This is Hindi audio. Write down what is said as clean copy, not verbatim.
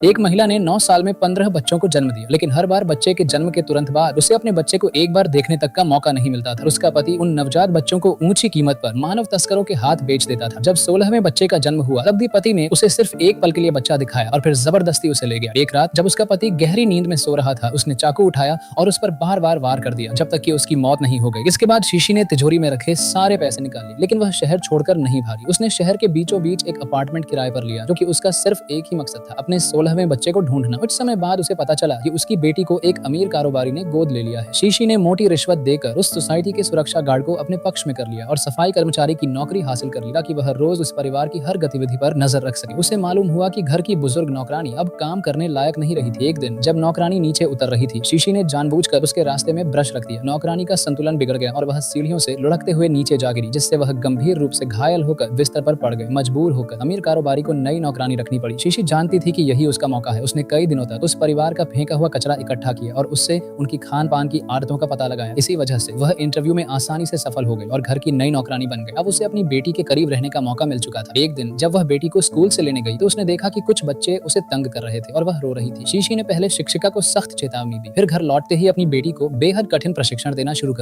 एक महिला ने 9 साल में 15 बच्चों को जन्म दिया, लेकिन हर बार बच्चे के जन्म के तुरंत बाद उसे अपने बच्चे को एक बार देखने तक का मौका नहीं मिलता था। उसका पति उन नवजात बच्चों को ऊंची कीमत पर मानव तस्करों के हाथ बेच देता था। जब 16वें बच्चे का जन्म हुआ, तब भी पति ने उसे सिर्फ एक पल के लिए बच्चा दिखाया और फिर जबरदस्ती उसे ले गया। एक रात जब उसका पति गहरी नींद में सो रहा था, उसने चाकू उठाया और उस पर बार बार वार कर दिया, जब तक कि उसकी मौत नहीं हो गई। इसके बाद शीशी ने तिजोरी में रखे सारे पैसे निकाल लिए, लेकिन वह शहर छोड़कर नहीं भागी। उसने शहर के बीचों बीच एक अपार्टमेंट किराए पर लिया, जो कि उसका सिर्फ एक ही मकसद था, अपने 16वें बच्चे को ढूंढना। कुछ समय बाद उसे पता चला कि उसकी बेटी को एक अमीर कारोबारी ने गोद ले लिया है। शीशी ने मोटी रिश्वत देकर उस सोसाइटी के सुरक्षा गार्ड को अपने पक्ष में कर लिया और सफाई कर्मचारी की नौकरी हासिल कर ली, ताकि वह रोज उस परिवार की हर गतिविधि पर नजर रख सके। उसे मालूम हुआ कि घर की बुजुर्ग नौकरानी अब काम करने लायक नहीं रही थी। एक दिन जब नौकरानी नीचे उतर रही थी, शीशी ने जानबूझकर उसके रास्ते में ब्रश रख दिया। नौकरानी का संतुलन बिगड़ गया और वह सीढ़ियों से लुढ़कते हुए नीचे जा गिरी, जिससे वह गंभीर रूप से घायल होकर बिस्तर पर पड़ गए। मजबूर होकर अमीर कारोबारी को नई नौकरानी रखनी पड़ी। शीशी जानती थी कि यही उसका मौका है। उसने कई दिनों तक उस परिवार का फेंका हुआ कचरा इकट्ठा किया और उससे उनकी खान पान की आदतों का पता लगाया। इसी वजह से वह इंटरव्यू में आसानी से सफल हो गई और घर की नई नौकरानी बन गई। अब उसे अपनी बेटी के करीब रहने का मौका मिल चुका था। एक दिन जब वह बेटी को स्कूल से लेने गई, तो उसने देखा कि कुछ बच्चे उसे तंग कर रहे थे और वह रो रही थी। शीशी ने पहले शिक्षिका को सख्त चेतावनी दी, फिर घर लौटते ही अपनी बेटी को बेहद कठिन प्रशिक्षण देना शुरू कर